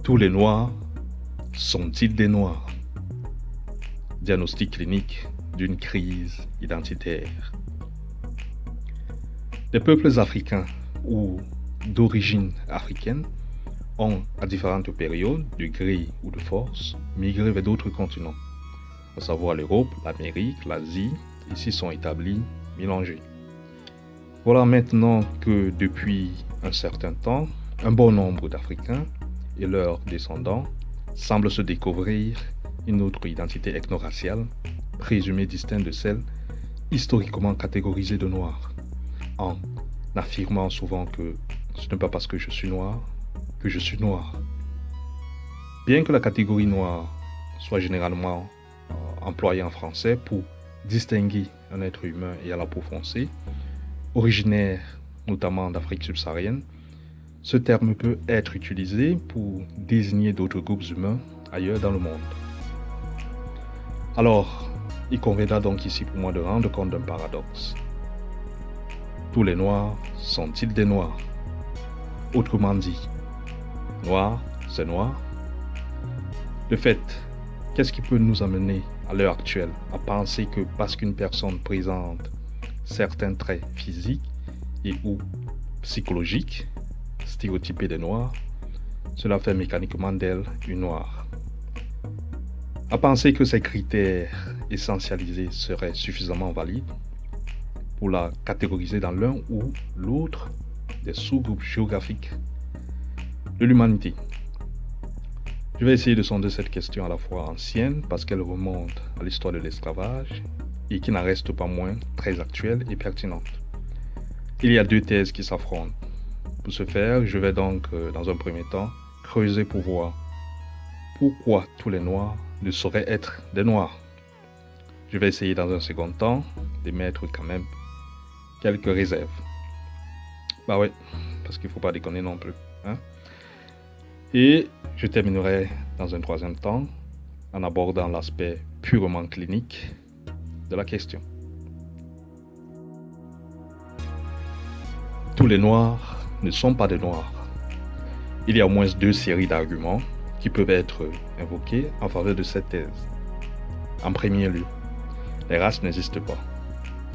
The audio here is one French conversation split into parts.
Tous les Noirs sont-ils des Noirs? Diagnostic clinique d'une crise identitaire. Les peuples africains ou d'origine africaine ont, à différentes périodes, de gré ou de force, migré vers d'autres continents, à savoir l'Europe, l'Amérique, l'Asie, et s'y sont établis, mélangés. Voilà maintenant que depuis un certain temps, un bon nombre d'Africains et leurs descendants semblent se découvrir une autre identité ethno-raciale, présumée distincte de celle historiquement catégorisée de noir, en affirmant souvent que ce n'est pas parce que je suis noir que je suis noir. Bien que la catégorie noire soit généralement employée en français pour distinguer un être humain et à la peau foncée, originaire notamment d'Afrique subsaharienne, ce terme peut être utilisé pour désigner d'autres groupes humains ailleurs dans le monde. Alors, il conviendra donc ici pour moi de rendre compte d'un paradoxe. Tous les Noirs sont-ils des Noirs? Autrement dit, noir, c'est noir. De fait, qu'est-ce qui peut nous amener à l'heure actuelle à penser que parce qu'une personne présente certains traits physiques et ou psychologiques stéréotypés des Noirs, cela fait mécaniquement d'elle une Noire? À penser que ces critères essentialisés seraient suffisamment valides pour la catégoriser dans l'un ou l'autre des sous-groupes géographiques de l'humanité. Je vais essayer de sonder cette question à la fois ancienne parce qu'elle remonte à l'histoire de l'esclavage et qui n'en reste pas moins très actuelle et pertinente. Il y a deux thèses qui s'affrontent. Pour ce faire, je vais donc, dans un premier temps, creuser pour voir pourquoi tous les Noirs ne sauraient être des Noirs. Je vais essayer dans un second temps d'émettre quand même quelques réserves. Bah ouais, parce qu'il ne faut pas déconner non plus. Hein? Et je terminerai dans un troisième temps en abordant l'aspect purement clinique de la question. Tous les Noirs ne sont pas des Noirs. Il y a au moins deux séries d'arguments qui peuvent être invoqués en faveur de cette thèse. En premier lieu, les races n'existent pas.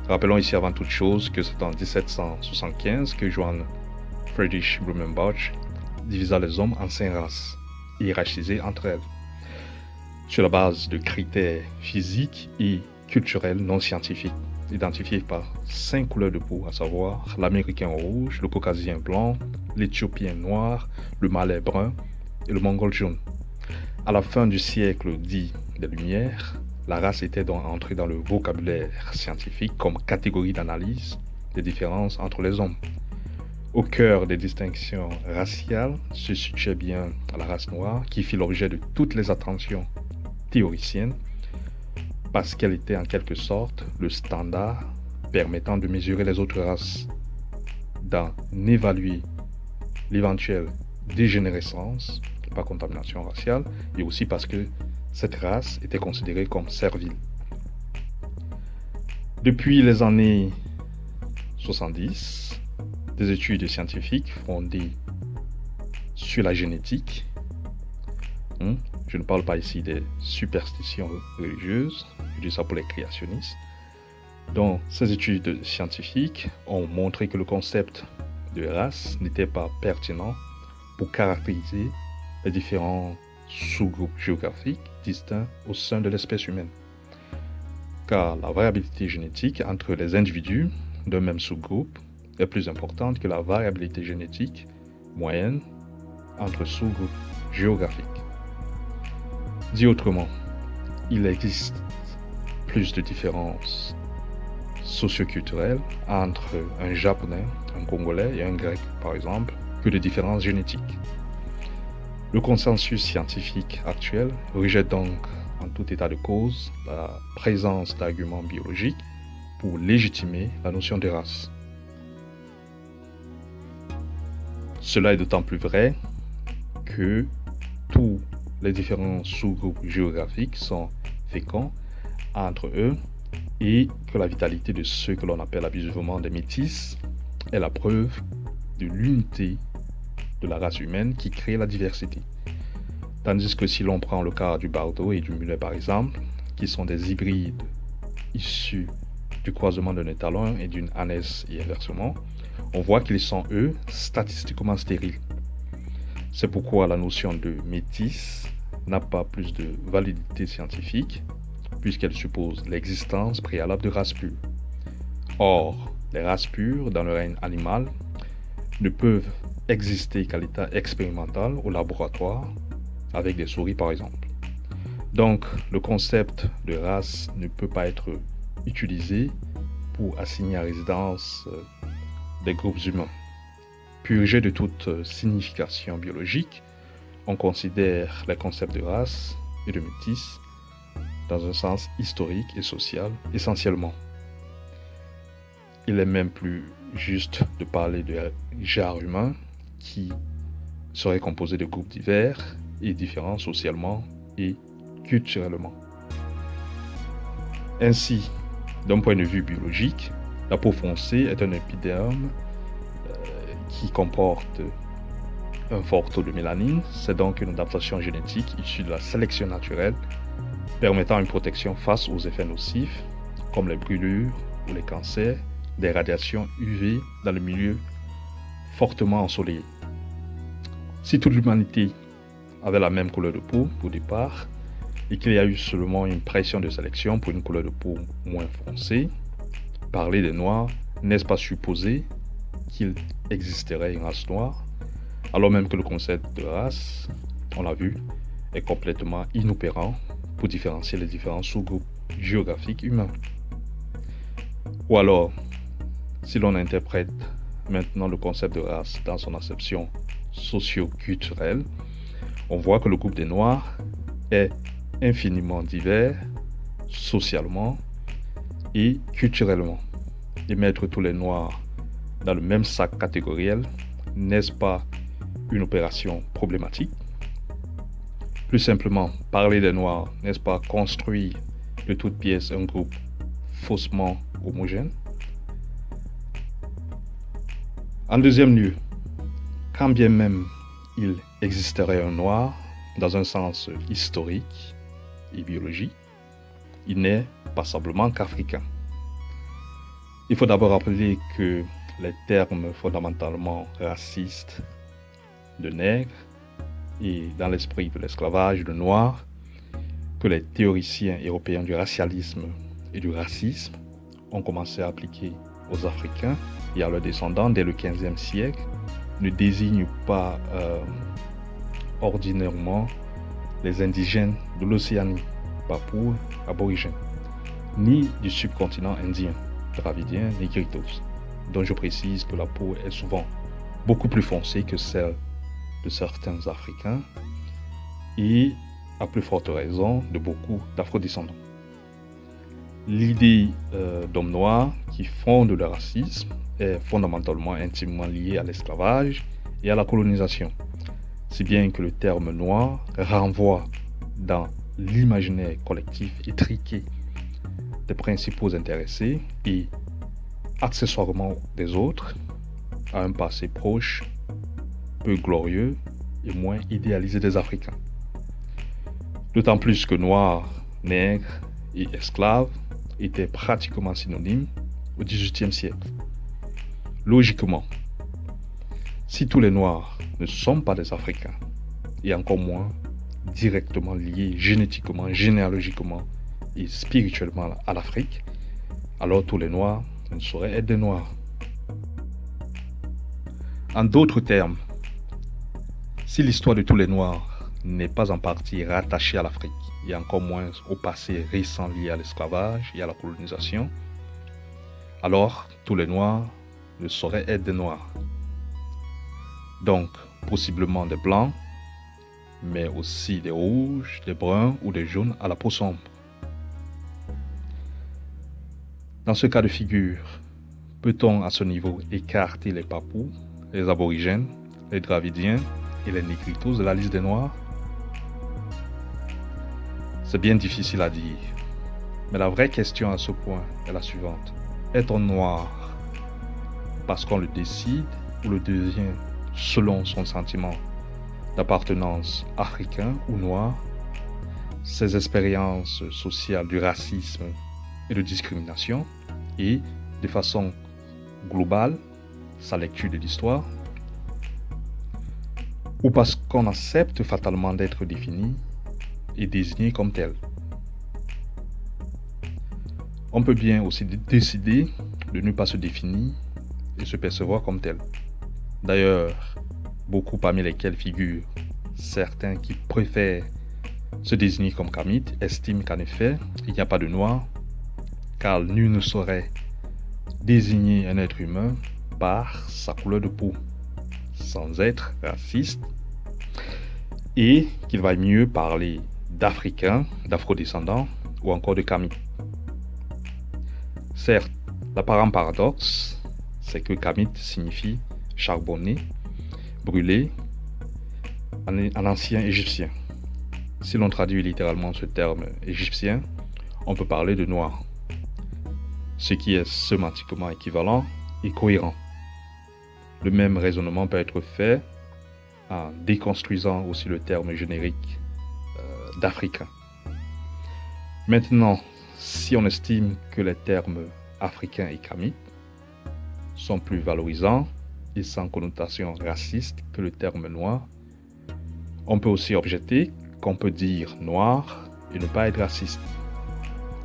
Rappelons ici avant toute chose que c'est en 1775 que Johann Friedrich Blumenbach divisa les hommes en 5 races, hiérarchisées entre elles, sur la base de critères physiques et culturels non scientifiques, identifiés par 5 couleurs de peau, à savoir l'Américain rouge, le Caucasien blanc, l'Éthiopien noir, le Malais brun et le Mongol jaune. À la fin du siècle dit des Lumières, la race était donc entrée dans le vocabulaire scientifique comme catégorie d'analyse des différences entre les hommes. Au cœur des distinctions raciales se situait bien la race noire qui fit l'objet de toutes les attentions théoriciennes parce qu'elle était en quelque sorte le standard permettant de mesurer les autres races, d'en évaluer l'éventuelle dégénérescence par contamination raciale et aussi parce que cette race était considérée comme servile. Depuis les années 70, des études scientifiques fondées sur la génétique, je ne parle pas ici des superstitions religieuses, je dis ça pour les créationnistes, donc ces études scientifiques ont montré que le concept de race n'était pas pertinent pour caractériser les différents sous-groupes géographiques distincts au sein de l'espèce humaine. Car la variabilité génétique entre les individus d'un même sous-groupe est plus importante que la variabilité génétique moyenne entre sous-groupes géographiques. Dit autrement, il existe plus de différences socioculturelles entre un Japonais, un Congolais et un Grec, par exemple, que de différences génétiques. Le consensus scientifique actuel rejette donc, en tout état de cause, la présence d'arguments biologiques pour légitimer la notion de race. Cela est d'autant plus vrai que tous les différents sous-groupes géographiques sont féconds entre eux et que la vitalité de ceux que l'on appelle abusivement des métis est la preuve de l'unité de la race humaine qui crée la diversité. Tandis que si l'on prend le cas du bardo et du mulet par exemple, qui sont des hybrides issus du croisement d'un étalon et d'une ânesse et inversement, on voit qu'ils sont, eux, statistiquement stériles. C'est pourquoi la notion de métis n'a pas plus de validité scientifique, puisqu'elle suppose l'existence préalable de races pures. Or, les races pures, dans le règne animal, ne peuvent exister qu'à l'état expérimental au laboratoire, avec des souris par exemple. Donc, le concept de race ne peut pas être utilisé pour assigner à résidence des groupes humains. Purgés de toute signification biologique, on considère les concepts de race et de métis dans un sens historique et social essentiellement. Il est même plus juste de parler de genre humain qui serait composé de groupes divers et différents socialement et culturellement. Ainsi, d'un point de vue biologique, la peau foncée est un épiderme qui comporte un fort taux de mélanine. C'est donc une adaptation génétique issue de la sélection naturelle permettant une protection face aux effets nocifs comme les brûlures ou les cancers, des radiations UV dans le milieu fortement ensoleillé. Si toute l'humanité avait la même couleur de peau au départ et qu'il y a eu seulement une pression de sélection pour une couleur de peau moins foncée, parler des noirs, n'est-ce pas supposer qu'il existerait une race noire, alors même que le concept de race, on l'a vu, est complètement inopérant pour différencier les différents sous-groupes géographiques humains. Ou alors, si l'on interprète maintenant le concept de race dans son acception socio-culturelle, on voit que le groupe des Noirs est infiniment divers socialement et culturellement. Et mettre tous les Noirs dans le même sac catégoriel, n'est-ce pas une opération problématique? Plus simplement, parler des Noirs, n'est-ce pas construire de toutes pièces un groupe faussement homogène? En deuxième lieu, quand bien même il existerait un Noir dans un sens historique et biologique, il n'est passablement qu'africain. Il faut d'abord rappeler que les termes fondamentalement racistes de nègre et dans l'esprit de l'esclavage de noir que les théoriciens européens du racialisme et du racisme ont commencé à appliquer aux Africains et à leurs descendants dès le XVe siècle ne désignent pas ordinairement les indigènes de l'Océanie, papous, aborigènes, ni du subcontinent indien, dravidien, négritos, dont je précise que la peau est souvent beaucoup plus foncée que celle de certains Africains et, à plus forte raison, de beaucoup d'afrodescendants. L'idée d'homme noir qui fonde le racisme est fondamentalement intimement liée à l'esclavage et à la colonisation, si bien que le terme noir renvoie dans l'imaginaire collectif étriqué des principaux intéressés et accessoirement des autres à un passé proche, peu glorieux et moins idéalisé des Africains. D'autant plus que noir, nègre et esclave étaient pratiquement synonymes au XVIIIe siècle. Logiquement, si tous les Noirs ne sont pas des Africains, et encore moins directement liés génétiquement, généalogiquement et spirituellement à l'Afrique, alors tous les Noirs ne sauraient être des Noirs. En d'autres termes, si l'histoire de tous les Noirs n'est pas en partie rattachée à l'Afrique, et encore moins au passé récent lié à l'esclavage et à la colonisation, alors tous les Noirs ne sauraient être des Noirs. Donc, possiblement des Blancs, mais aussi des Rouges, des Bruns ou des Jaunes à la peau sombre. Dans ce cas de figure, peut-on à ce niveau écarter les Papous, les Aborigènes, les Dravidiens et les Négritos de la liste des Noirs? C'est bien difficile à dire, mais la vraie question à ce point est la suivante. Est-on noir parce qu'on le décide ou le devient selon son sentiment d'appartenance africain ou noir, ses expériences sociales du racisme et de discrimination et, de façon globale, sa lecture de l'histoire, ou parce qu'on accepte fatalement d'être défini et désigné comme tel. On peut bien aussi décider de ne pas se définir et se percevoir comme tel. D'ailleurs, beaucoup parmi lesquels figurent certains qui préfèrent se désigner comme Kamit estiment qu'en effet, il n'y a pas de noir, car nul ne saurait désigner un être humain par sa couleur de peau, sans être raciste, et qu'il va mieux parler d'Africains, d'Afro-descendants ou encore de Kamit. Certes, l'apparent paradoxe, c'est que Kamit signifie charbonné, brûlé, en ancien égyptien. Si l'on traduit littéralement ce terme égyptien, on peut parler de noir, ce qui est sémantiquement équivalent et cohérent. Le même raisonnement peut être fait en déconstruisant aussi le terme générique d'Africain. Maintenant, si on estime que les termes africain et Kamit sont plus valorisants et sans connotation raciste que le terme noir, on peut aussi objecter qu'on peut dire noir et ne pas être raciste,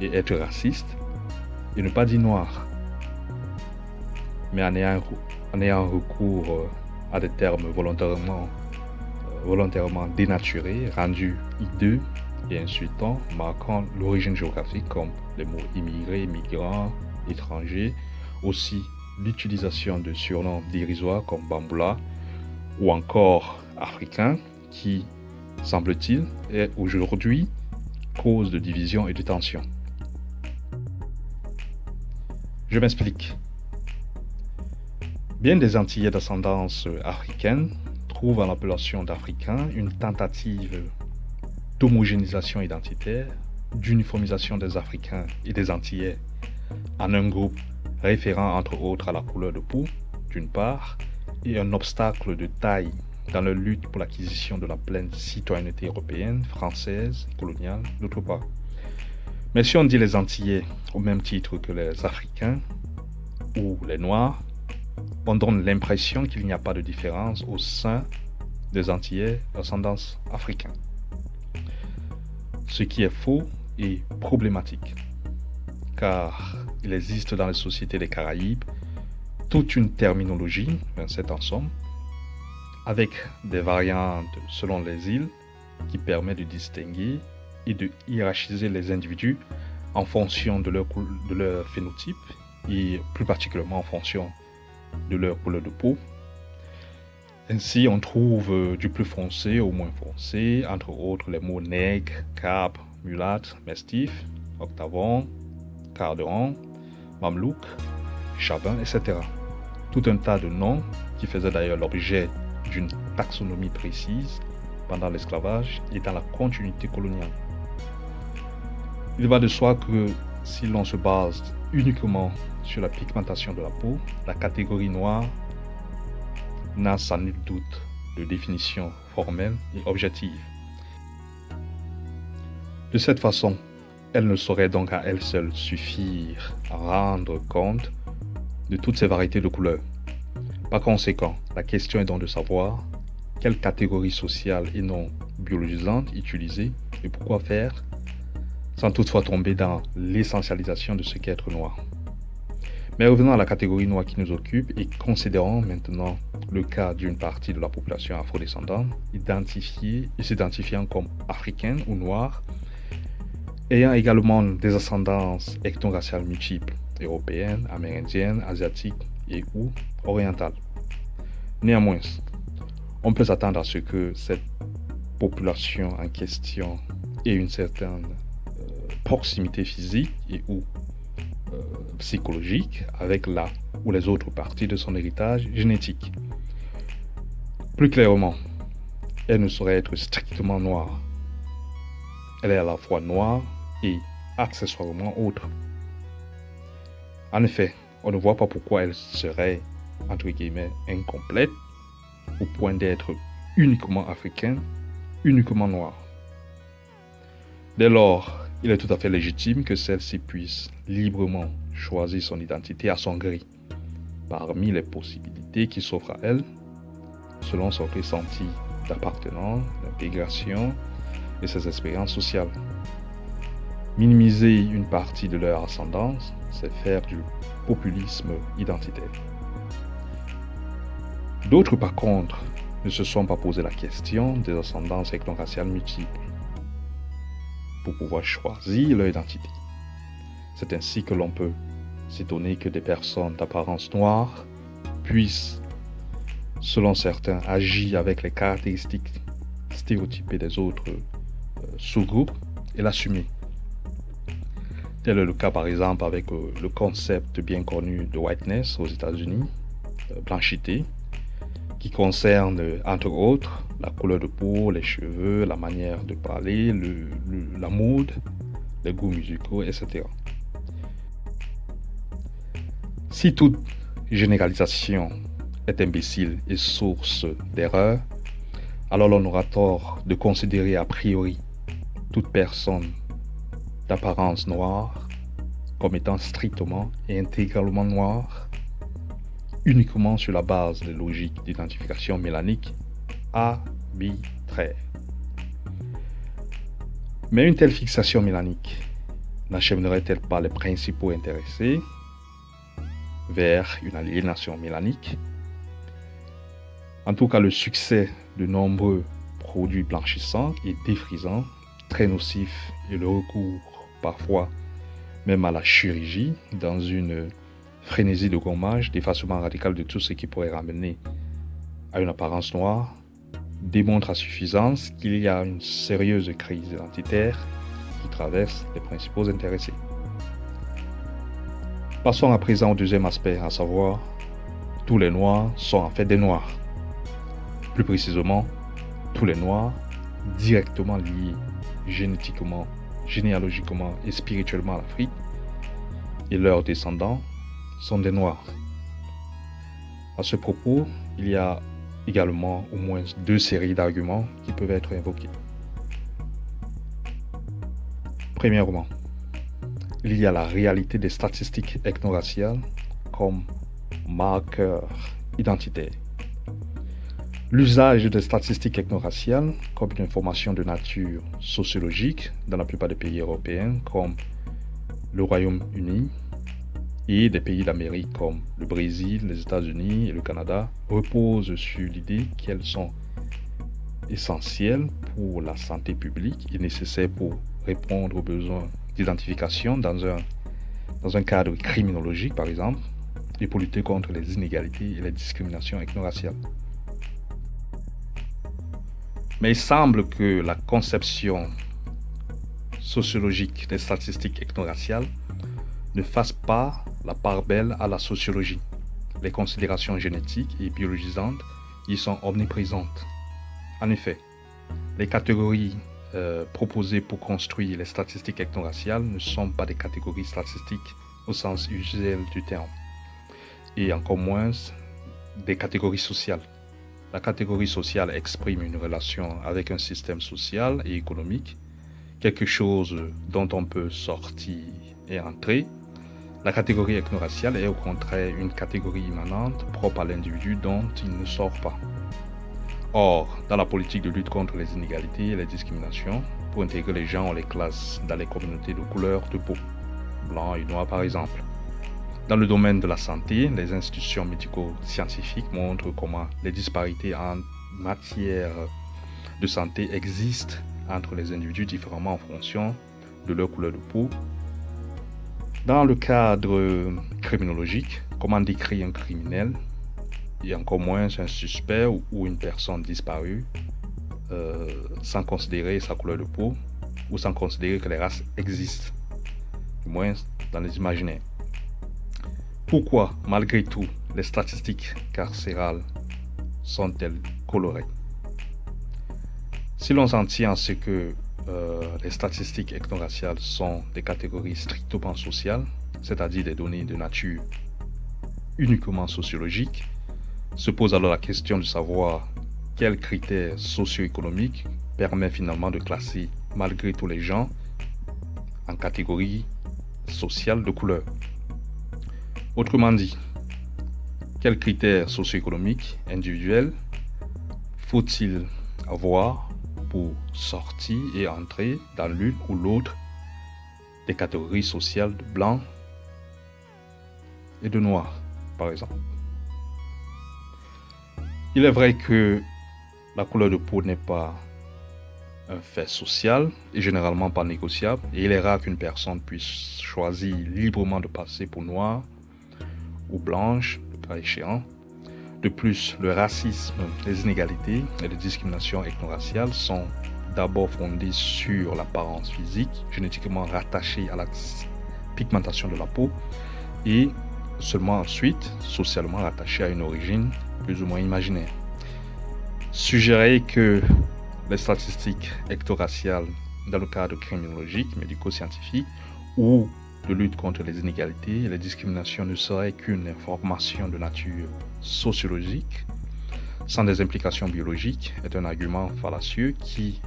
et être raciste et ne pas dire noir. Mais en ayant recours à des termes volontairement dénaturés, rendus hideux et insultants, marquant l'origine géographique comme les mots immigrés, migrants, étrangers, aussi l'utilisation de surnoms dérisoires comme Bamboula ou encore africain qui, semble-t-il, est aujourd'hui cause de division et de tension. Je m'explique. Bien des Antillais d'ascendance africaine trouvent en l'appellation d'Africain une tentative d'homogénéisation identitaire, d'uniformisation des Africains et des Antillais en un groupe référant entre autres à la couleur de peau, d'une part, et un obstacle de taille dans leur lutte pour l'acquisition de la pleine citoyenneté européenne, française, coloniale, d'autre part. Mais si on dit les Antillais au même titre que les Africains ou les Noirs, on donne l'impression qu'il n'y a pas de différence au sein des Antillais d'ascendance africaine. Ce qui est faux et problématique, car il existe dans les sociétés des Caraïbes toute une terminologie, 27 en somme, avec des variantes selon les îles qui permet de distinguer et de hiérarchiser les individus en fonction de leur phénotype et plus particulièrement en fonction de leur couleur de peau. Ainsi, on trouve du plus foncé au moins foncé, entre autres les mots nègre, cap, mulâtre, mestif, octavon, carderon, mamelouk, chabin, etc. Tout un tas de noms qui faisaient d'ailleurs l'objet d'une taxonomie précise pendant l'esclavage et dans la continuité coloniale. Il va de soi que si l'on se base uniquement sur la pigmentation de la peau, la catégorie noire n'a sans nul doute de définition formelle et objective. De cette façon, elle ne saurait donc à elle seule suffire à rendre compte de toutes ces variétés de couleurs. Par conséquent, la question est donc de savoir quelle catégorie sociale et non biologisante utiliser et pourquoi faire, sans toutefois tomber dans l'essentialisation de ce qu'est être noir. Mais revenons à la catégorie noire qui nous occupe et considérons maintenant le cas d'une partie de la population afrodescendante s'identifiant comme africaine ou noire, ayant également des ascendances ethno-raciales multiples, européennes, amérindiennes, asiatiques et ou orientales. Néanmoins, on peut s'attendre à ce que cette population en question ait une certaine proximité physique et ou psychologique avec la ou les autres parties de son héritage génétique. Plus clairement, elle ne saurait être strictement noire. Elle est à la fois noire et accessoirement autre. En effet, on ne voit pas pourquoi elle serait, entre guillemets, incomplète au point d'être uniquement africaine, uniquement noire. Dès lors, il est tout à fait légitime que celle-ci puisse librement choisir son identité à son gré, parmi les possibilités qui s'offrent à elle, selon son ressenti d'appartenance, d'intégration et ses expériences sociales. Minimiser une partie de leur ascendance, c'est faire du populisme identitaire. D'autres, par contre, ne se sont pas posé la question des ascendances ethno-raciales multiples pour pouvoir choisir leur identité. C'est ainsi que l'on peut s'étonner que des personnes d'apparence noire puissent, selon certains, agir avec les caractéristiques stéréotypées des autres sous-groupes et l'assumer. Tel est le cas par exemple avec le concept bien connu de whiteness aux États-Unis, blanchité, qui concerne entre autres la couleur de peau, les cheveux, la manière de parler, la mode, les goûts musicaux, etc. Si toute généralisation est imbécile et source d'erreur, alors l'on aura tort de considérer a priori toute personne d'apparence noire comme étant strictement et intégralement noire, uniquement sur la base des logiques d'identification mélanique arbitraires. Mais une telle fixation mélanique n'achèverait-elle pas les principaux intéressés vers une aliénation mélanique? En tout cas, le succès de nombreux produits blanchissants et défrisants, très nocifs, et le recours parfois même à la chirurgie dans une frénésie de gommage, d'effacement radical de tout ce qui pourrait ramener à une apparence noire, démontre à suffisance qu'il y a une sérieuse crise identitaire qui traverse les principaux intéressés. Passons à présent au deuxième aspect, à savoir, tous les noirs sont en fait des noirs. Plus précisément, tous les noirs directement liés génétiquement, généalogiquement et spirituellement à l'Afrique et leurs descendants sont des noirs. À ce propos, il y a également au moins deux séries d'arguments qui peuvent être invoqués. Premièrement, il y a la réalité des statistiques ethno-raciales comme marqueur identitaire. L'usage des statistiques ethno-raciales comme une information de nature sociologique dans la plupart des pays européens comme le Royaume-Uni et des pays d'Amérique comme le Brésil, les États-Unis et le Canada repose sur l'idée qu'elles sont essentielles pour la santé publique et nécessaires pour répondre aux besoins d'identification dans un cadre criminologique par exemple et pour lutter contre les inégalités et les discriminations ethno-raciales. Mais il semble que la conception sociologique des statistiques ethno-raciales ne fasse pas la part belle à la sociologie. Les considérations génétiques et biologisantes y sont omniprésentes. En effet, les catégories proposées pour construire les statistiques ethno-raciales ne sont pas des catégories statistiques au sens usuel du terme, et encore moins des catégories sociales. La catégorie sociale exprime une relation avec un système social et économique, quelque chose dont on peut sortir et entrer. La catégorie ethno-raciale est au contraire une catégorie immanente propre à l'individu dont il ne sort pas. Or, dans la politique de lutte contre les inégalités et les discriminations, pour intégrer les gens, on les classe dans les communautés de couleur de peau, blanc et noir par exemple. Dans le domaine de la santé, les institutions médico-scientifiques montrent comment les disparités en matière de santé existent entre les individus différemment en fonction de leur couleur de peau. Dans le cadre criminologique, comment décrire un criminel et encore moins un suspect ou une personne disparue sans considérer sa couleur de peau ou sans considérer que les races existent, du moins dans les imaginaires. Pourquoi, malgré tout, les statistiques carcérales sont-elles colorées? Si l'on s'en tient à ce que les statistiques ethno-raciales sont des catégories strictement sociales, c'est-à-dire des données de nature uniquement sociologique, se pose alors la question de savoir quels critères socio-économiques permettent finalement de classer malgré tout les gens en catégories sociales de couleur. Autrement dit, quels critères socio-économiques individuels faut-il avoir pour sortir et entrer dans l'une ou l'autre des catégories sociales de blancs et de noirs, par exemple. Il est vrai que la couleur de peau n'est pas un fait social et généralement pas négociable, et il est rare qu'une personne puisse choisir librement de passer pour noire ou blanche, le cas échéant. De plus, le racisme, les inégalités et les discriminations ethno-raciales sont d'abord fondées sur l'apparence physique, génétiquement rattachée à la pigmentation de la peau, et seulement ensuite socialement rattachée à une origine plus ou moins imaginaire. Suggérer que les statistiques ethno-raciales dans le cadre criminologique, médico-scientifique ou de lutte contre les inégalités et les discriminations ne seraient qu'une information de nature sociologique sans des implications biologiques est un argument fallacieux qui,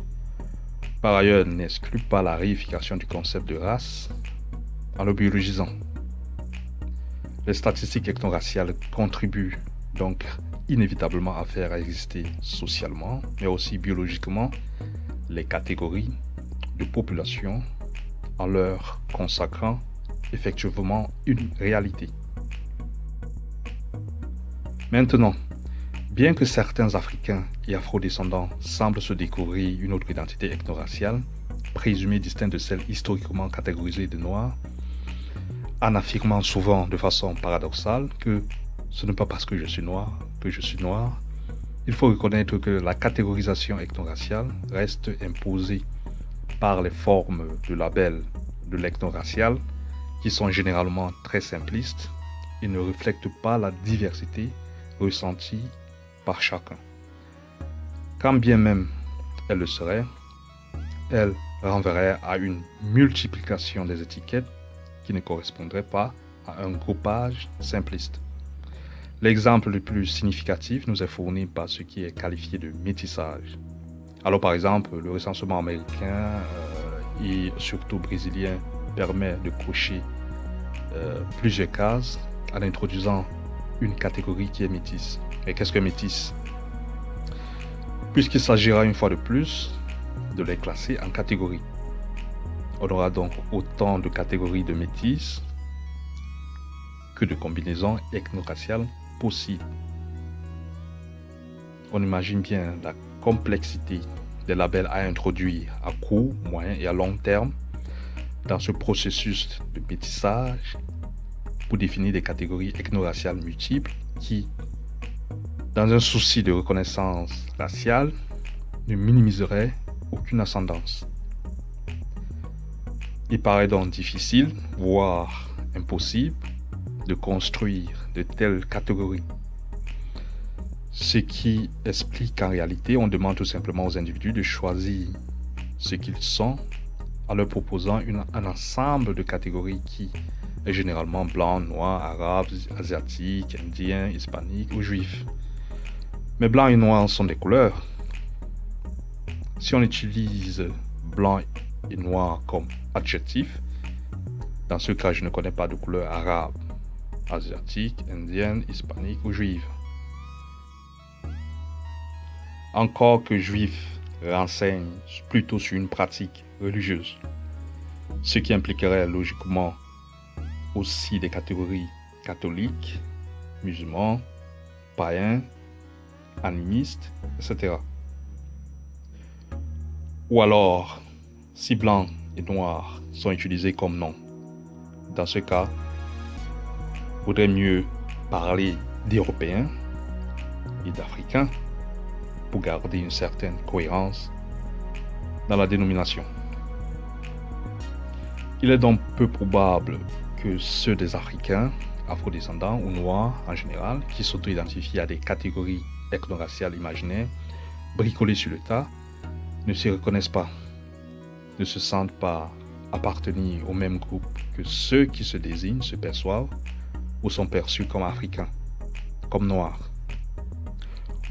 par ailleurs, n'exclut pas la réification du concept de race en le biologisant. Les statistiques ethno-raciales contribuent donc inévitablement à faire exister socialement, mais aussi biologiquement, les catégories de population en leur consacrant effectivement une réalité. Maintenant, bien que certains Africains et Afro-descendants semblent se découvrir une autre identité ethno-raciale, présumée distincte de celle historiquement catégorisée de noirs, en affirmant souvent de façon paradoxale que ce n'est pas parce que je suis noir que je suis noir, il faut reconnaître que la catégorisation ethno-raciale reste imposée par les formes de label de l'ethno-racial qui sont généralement très simplistes et ne reflètent pas la diversité ressentie par chacun. Quand bien même elle le serait, elle renverrait à une multiplication des étiquettes qui ne correspondraient pas à un groupage simpliste. L'exemple le plus significatif nous est fourni par ce qui est qualifié de métissage. Alors par exemple, le recensement américain et surtout brésilien permet de cocher plusieurs cases en introduisant une catégorie qui est métisse. Et qu'est-ce que métisse? Puisqu'il s'agira une fois de plus de les classer en catégories. On aura donc autant de catégories de métis que de combinaisons ethno-raciales possibles. On imagine bien la complexité des labels à introduire à court, moyen et à long terme dans ce processus de métissage pour définir des catégories ethno-raciales multiples qui, dans un souci de reconnaissance raciale, ne minimiseraient aucune ascendance. Il paraît donc difficile, voire impossible, de construire de telles catégories. Ce qui explique qu'en réalité, on demande tout simplement aux individus de choisir ce qu'ils sont en leur proposant un ensemble de catégories qui est généralement blanc, noir, arabe, asiatique, indien, hispanique ou juif. Mais blanc et noir sont des couleurs. Si on utilise blanc et noir comme adjectif, dans ce cas, je ne connais pas de couleur arabe, asiatique, indienne, hispanique ou juive. Encore que juif renseigne plutôt sur une pratique religieuse, ce qui impliquerait logiquement aussi des catégories catholiques, musulmans, païens, animistes, etc. Ou alors, si blanc et noir sont utilisés comme nom, dans ce cas, il vaudrait mieux parler d'Européens et d'Africains pour garder une certaine cohérence dans la dénomination. Il est donc peu probable que ceux des Africains, afrodescendants ou noirs en général, qui s'auto-identifient à des catégories ethno-raciales imaginaires bricolées sur le tas, ne se reconnaissent pas, ne se sentent pas appartenir au même groupe que ceux qui se désignent, se perçoivent ou sont perçus comme africains, comme noirs.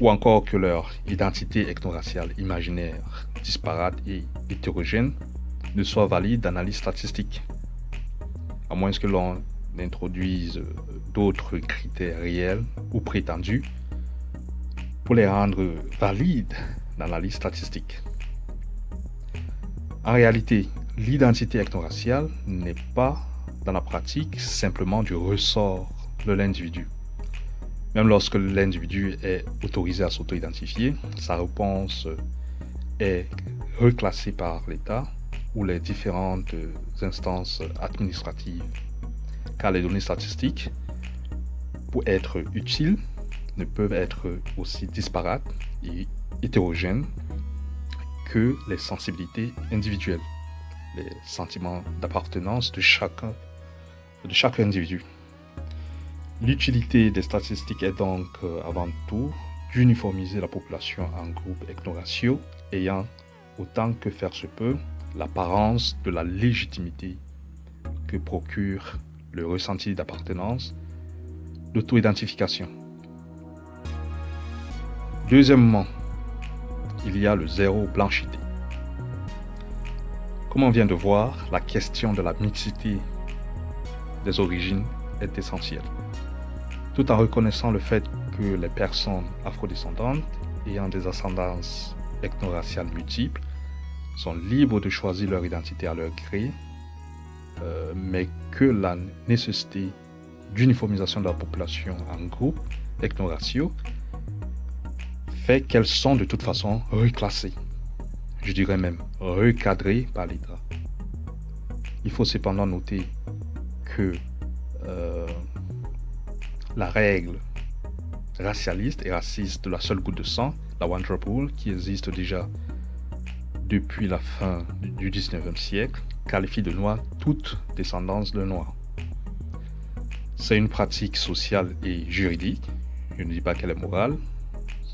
ou encore que leur identité ethno-raciale imaginaire, disparate et hétérogène ne soit valide d'analyse statistique, à moins que l'on introduise d'autres critères réels ou prétendus pour les rendre valides d'analyse statistique. En réalité, l'identité ethno-raciale n'est pas, dans la pratique, simplement du ressort de l'individu. Même lorsque l'individu est autorisé à s'auto-identifier, sa réponse est reclassée par l'État ou les différentes instances administratives. Car les données statistiques, pour être utiles, ne peuvent être aussi disparates et hétérogènes que les sensibilités individuelles, les sentiments d'appartenance de chaque individu. L'utilité des statistiques est donc avant tout d'uniformiser la population en groupes ethno-raciaux ayant autant que faire se peut l'apparence de la légitimité que procure le ressenti d'appartenance, d'auto-identification. Deuxièmement, il y a le zéro blanchité. Comme on vient de voir, la question de la mixité des origines est essentielle. Tout en reconnaissant le fait que les personnes afrodescendantes ayant des ascendances ethno-raciales multiples sont libres de choisir leur identité à leur gré, mais que la nécessité d'uniformisation de la population en groupes ethno-raciaux fait qu'elles sont de toute façon reclassées, je dirais même recadrées par l'État. Il faut cependant noter que la règle racialiste et raciste de la seule goutte de sang, la One Drop Rule, qui existe déjà depuis la fin du 19e siècle, qualifie de noir toute descendance de noirs. C'est une pratique sociale et juridique. Je ne dis pas qu'elle est morale,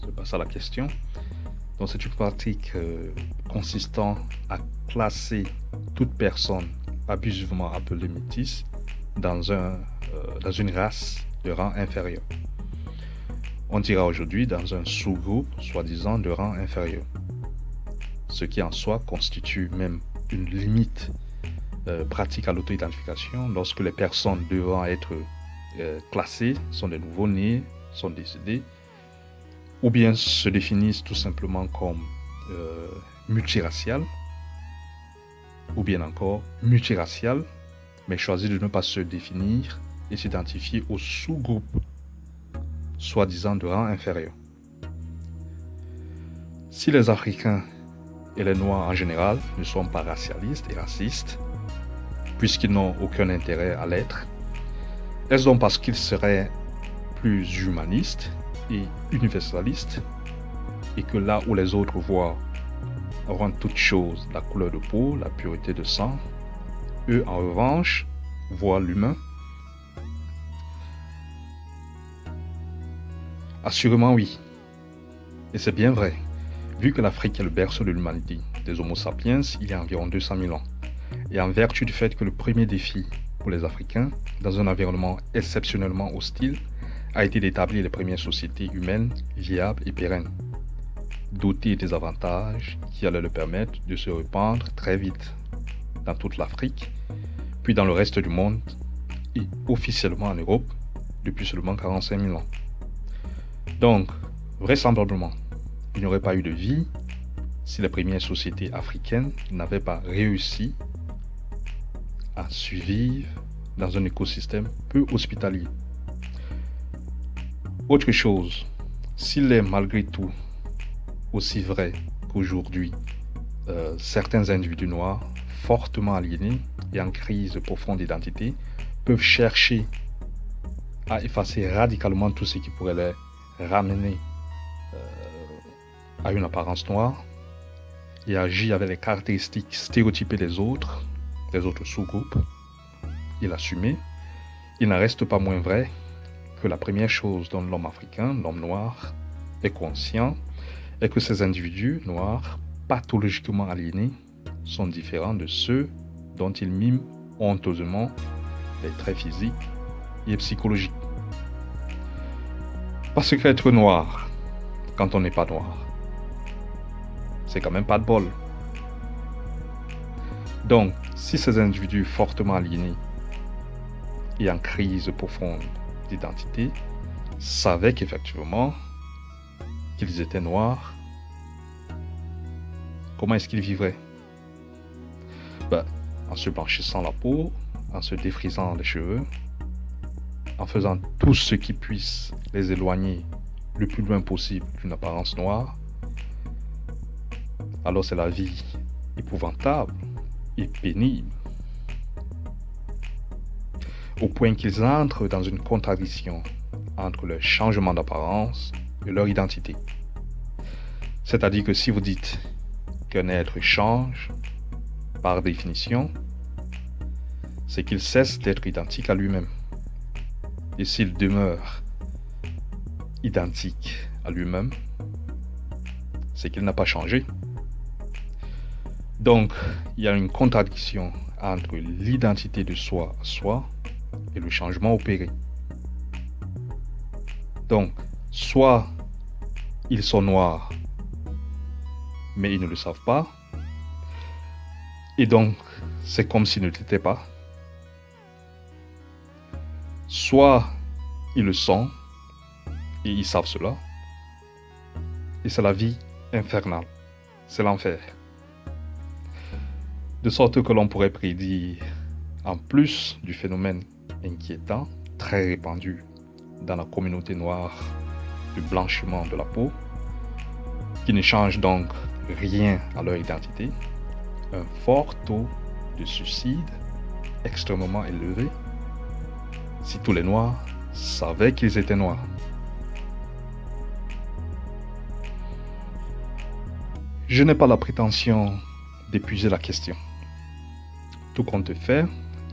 c'est pas ça la question. Donc c'est une pratique consistant à classer toute personne abusivement appelée métisse dans une race de rang inférieur. On dira aujourd'hui dans un sous-groupe soi-disant de rang inférieur. Ce qui en soi constitue même une limite pratique à l'auto-identification lorsque les personnes devant être classées sont des nouveaux-nés, sont décédés, ou bien se définissent tout simplement comme multiraciales, ou bien encore multiraciales, mais choisissent de ne pas se définir et s'identifier au sous-groupe soi-disant de rang inférieur. Si les Africains et les Noirs en général ne sont pas racialistes et racistes, puisqu'ils n'ont aucun intérêt à l'être, est-ce donc parce qu'ils seraient plus humanistes et universalistes, et que là où les autres voient avant toute chose la couleur de peau, la pureté de sang, eux en revanche voient l'humain? Assurément oui, et c'est bien vrai, vu que l'Afrique est le berceau de l'humanité, des Homo sapiens, il y a environ 200 000 ans, et en vertu du fait que le premier défi pour les Africains, dans un environnement exceptionnellement hostile, a été d'établir les premières sociétés humaines viables et pérennes, dotées des avantages qui allaient leur permettre de se répandre très vite dans toute l'Afrique, puis dans le reste du monde, et officiellement en Europe, depuis seulement 45 000 ans. Donc, vraisemblablement, il n'y aurait pas eu de vie si les premières sociétés africaines n'avaient pas réussi à survivre dans un écosystème peu hospitalier. Autre chose, s'il est malgré tout aussi vrai qu'aujourd'hui, certains individus noirs fortement aliénés et en crise profonde d'identité peuvent chercher à effacer radicalement tout ce qui pourrait les ramener à une apparence noire et agir avec les caractéristiques stéréotypées des autres sous-groupes et l'assumer, il n'en reste pas moins vrai que la première chose dont l'homme africain, l'homme noir, est conscient est que ces individus noirs, pathologiquement aliénés, sont différents de ceux dont ils miment honteusement les traits physiques et psychologiques. Parce qu'être noir quand on n'est pas noir. C'est quand même pas de bol. Donc, si ces individus fortement aliénés et en crise profonde d'identité savaient qu'effectivement qu'ils étaient noirs, comment est-ce qu'ils vivraient? En se blanchissant la peau, en se défrisant les cheveux, en faisant tout ce qui puisse les éloigner le plus loin possible d'une apparence noire. Alors c'est la vie épouvantable et pénible, au point qu'ils entrent dans une contradiction entre leur changement d'apparence et leur identité. C'est-à-dire que si vous dites qu'un être change, par définition, c'est qu'il cesse d'être identique à lui-même. Et s'il demeure identique à lui-même, c'est qu'il n'a pas changé. Donc, il y a une contradiction entre l'identité de soi à soi et le changement opéré. Donc, soit ils sont noirs, mais ils ne le savent pas, et donc c'est comme s'ils ne l'étaient pas. Soit ils le sont, et ils savent cela, et c'est la vie infernale, c'est l'enfer. De sorte que l'on pourrait prédire, en plus du phénomène inquiétant, très répandu dans la communauté noire, du blanchiment de la peau, qui ne change donc rien à leur identité, un fort taux de suicide extrêmement élevé si tous les noirs savaient qu'ils étaient noirs. Je n'ai pas la prétention d'épuiser la question. Tout compte fait,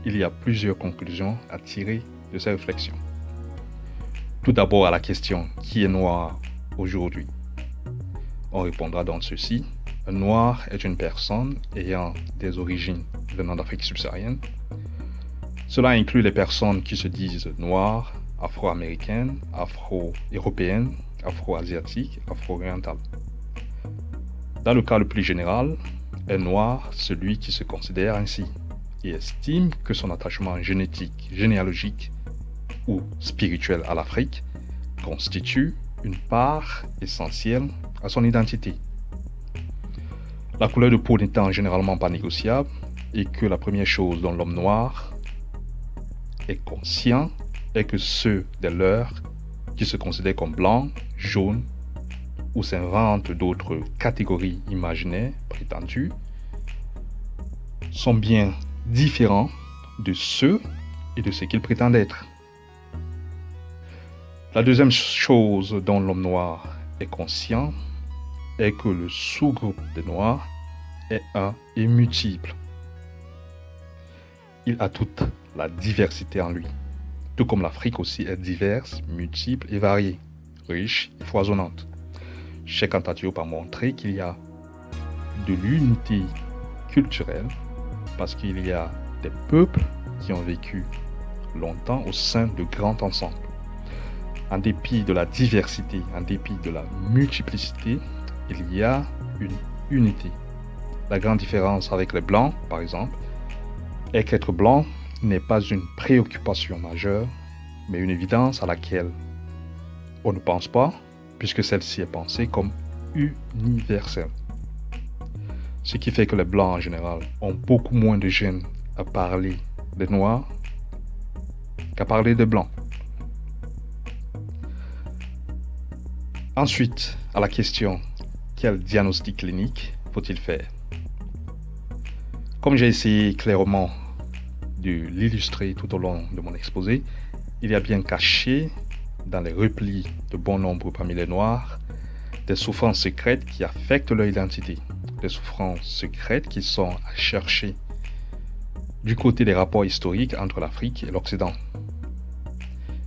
il y a plusieurs conclusions à tirer de ces réflexions. Tout d'abord à la question « Qui est noir aujourd'hui ?» On répondra dans ceci. Un noir est une personne ayant des origines venant d'Afrique subsaharienne. Cela inclut les personnes qui se disent noires, afro-américaines, afro-européennes, afro-asiatiques, afro-orientales. Dans le cas le plus général, est noir celui qui se considère ainsi et estime que son attachement génétique, généalogique ou spirituel à l'Afrique constitue une part essentielle à son identité. La couleur de peau n'étant généralement pas négociable et que la première chose dont l'homme noir est conscient est que ceux des leurs qui se considèrent comme blancs, jaunes ou s'inventent d'autres catégories imaginaires prétendues sont bien différents de ceux et de ce qu'ils prétendent être. La deuxième chose dont l'homme noir est conscient est que le sous-groupe des noirs est un et multiple. Il a toute la diversité en lui, tout comme l'Afrique aussi est diverse, multiple et variée, riche et foisonnante. Cheikh Anta Diop a montré qu'il y a de l'unité culturelle parce qu'il y a des peuples qui ont vécu longtemps au sein de grands ensembles. En dépit de la diversité, en dépit de la multiplicité, il y a une unité. La grande différence avec les Blancs, par exemple, est qu'être blanc n'est pas une préoccupation majeure, mais une évidence à laquelle on ne pense pas, puisque celle-ci est pensée comme universelle. Ce qui fait que les Blancs, en général, ont beaucoup moins de gêne à parler des Noirs qu'à parler des Blancs. Ensuite, à la question « Quel diagnostic clinique faut-il faire ?» Comme j'ai essayé clairement de l'illustrer tout au long de mon exposé, il y a bien caché dans les replis de bon nombre parmi les Noirs des souffrances secrètes qui affectent leur identité, des souffrances secrètes qui sont à chercher du côté des rapports historiques entre l'Afrique et l'Occident,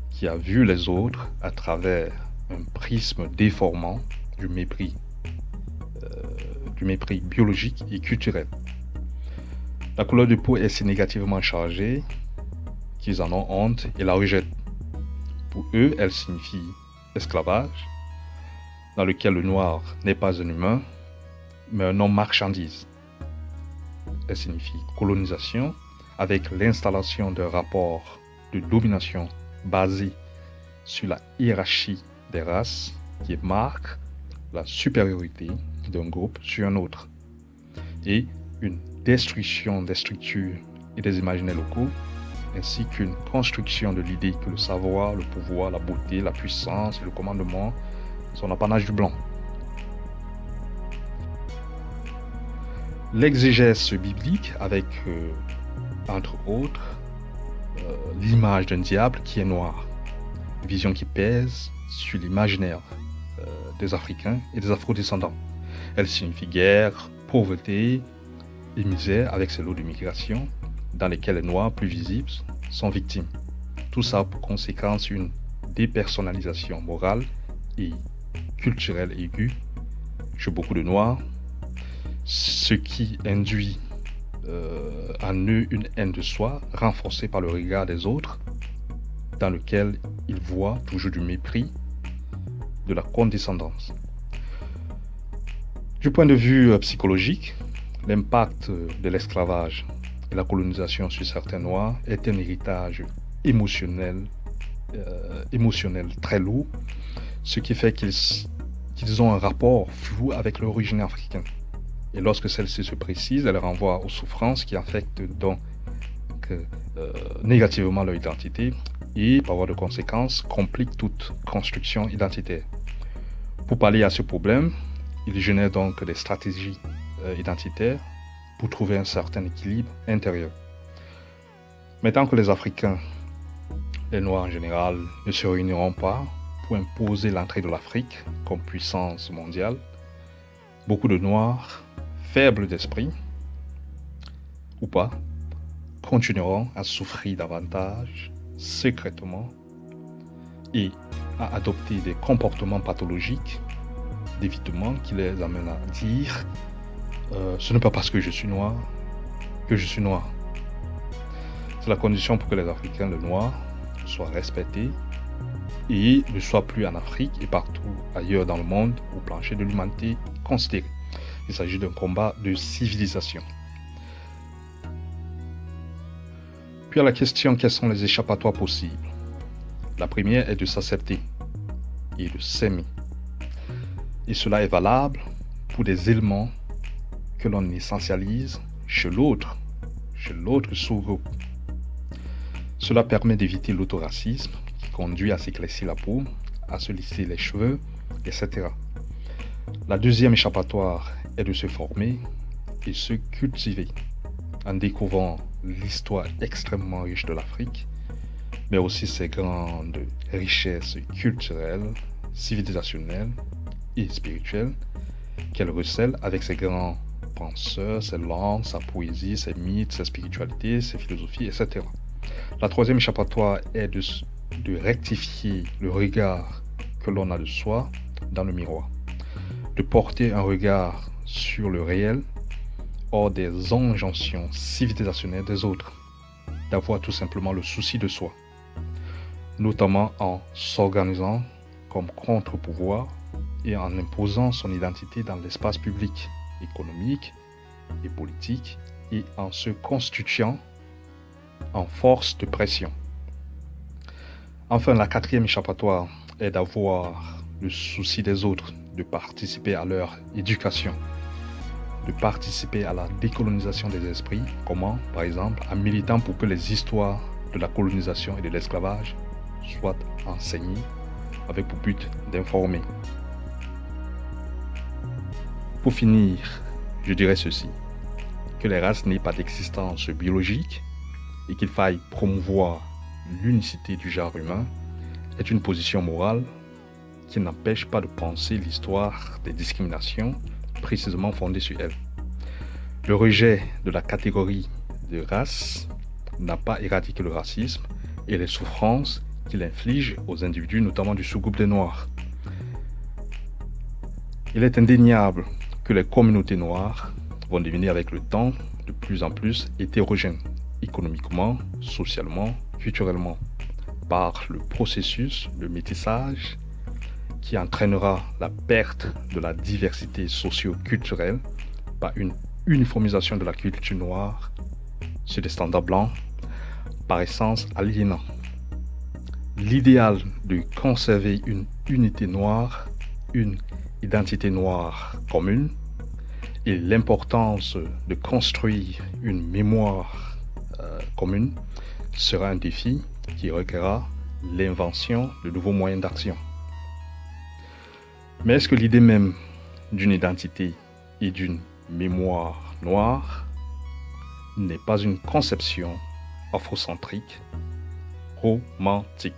qui a vu les autres à travers un prisme déformant du mépris biologique et culturel. La couleur de peau est si négativement chargée qu'ils en ont honte et la rejettent. Pour eux, elle signifie esclavage, dans lequel le noir n'est pas un humain, mais un homme marchandise. Elle signifie colonisation, avec l'installation d'un rapport de domination basé sur la hiérarchie des races qui marque la supériorité d'un groupe sur un autre, et une destruction des structures et des imaginaires locaux, ainsi qu'une construction de l'idée que le savoir, le pouvoir, la beauté, la puissance et le commandement sont l'apanage du blanc. L'exégèse biblique avec, entre autres, l'image d'un diable qui est noir, une vision qui pèse sur l'imaginaire des Africains et des Afro-descendants. Elle signifie guerre, pauvreté et misère avec ses lots de migration dans lesquels les Noirs plus visibles sont victimes. Tout ça a pour conséquence une dépersonnalisation morale et culturelle aiguë chez beaucoup de Noirs, ce qui induit en eux une haine de soi renforcée par le regard des autres, dans lequel ils voient toujours du mépris, de la condescendance. Du point de vue psychologique, l'impact de l'esclavage et la colonisation sur certains Noirs est un héritage émotionnel très lourd, ce qui fait qu'ils ont un rapport flou avec l'origine africaine. Et lorsque celle-ci se précise, elle renvoie aux souffrances qui affectent donc négativement leur identité et, par voie de conséquence, compliquent toute construction identitaire. Pour pallier à ce problème, il génère donc des stratégies identitaires pour trouver un certain équilibre intérieur. Mais tant que les Africains, les Noirs en général, ne se réuniront pas pour imposer l'entrée de l'Afrique comme puissance mondiale, beaucoup de Noirs, faibles d'esprit, ou pas, continueront à souffrir davantage, secrètement, et à adopter des comportements pathologiques d'évitement qui les amènent à dire ce n'est pas parce que je suis noir que je suis noir. C'est la condition pour que les Africains, le noir, soient respectés et ne soient plus en Afrique et partout ailleurs dans le monde au plancher de l'humanité considéré. Il s'agit d'un combat de civilisation. Puis à la question, quels sont les échappatoires possibles? La première est de s'accepter et de s'aimer. Et cela est valable pour des éléments que l'on essentialise chez l'autre sous-groupe. Cela permet d'éviter l'autoracisme qui conduit à s'éclaircir la peau, à se lisser les cheveux, etc. La deuxième échappatoire est de se former et se cultiver en découvrant l'histoire extrêmement riche de l'Afrique, mais aussi ses grandes richesses culturelles, civilisationnelles et spirituelles qu'elle recèle avec ses grands penseurs, ses langues, sa poésie, ses mythes, sa spiritualité, ses philosophies, etc. La troisième échappatoire est de rectifier le regard que l'on a de soi dans le miroir, de porter un regard sur le réel hors des injonctions civilisationnelles des autres, d'avoir tout simplement le souci de soi, notamment en s'organisant comme contre-pouvoir et en imposant son identité dans l'espace public, économique et politique et en se constituant en force de pression. Enfin, la quatrième échappatoire est d'avoir le souci des autres, de participer à leur éducation, de participer à la décolonisation des esprits. Comment? Par exemple, en militant pour que les histoires de la colonisation et de l'esclavage soient enseignées avec pour but d'informer. Pour finir, je dirais ceci, que les races n'aient pas d'existence biologique et qu'il faille promouvoir l'unicité du genre humain est une position morale qui n'empêche pas de penser l'histoire des discriminations précisément fondée sur elle. Le rejet de la catégorie de race n'a pas éradiqué le racisme et les souffrances qu'il inflige aux individus, notamment du sous-groupe des Noirs. Il est indéniable que les communautés noires vont devenir avec le temps de plus en plus hétérogènes, économiquement, socialement, culturellement, par le processus de métissage qui entraînera la perte de la diversité socio-culturelle par une uniformisation de la culture noire sur des standards blancs, par essence aliénants. L'idéal de conserver une unité noire, une identité noire commune, et l'importance de construire une mémoire commune sera un défi qui requerra l'invention de nouveaux moyens d'action. Mais est-ce que l'idée même d'une identité et d'une mémoire noire n'est pas une conception afrocentrique romantique?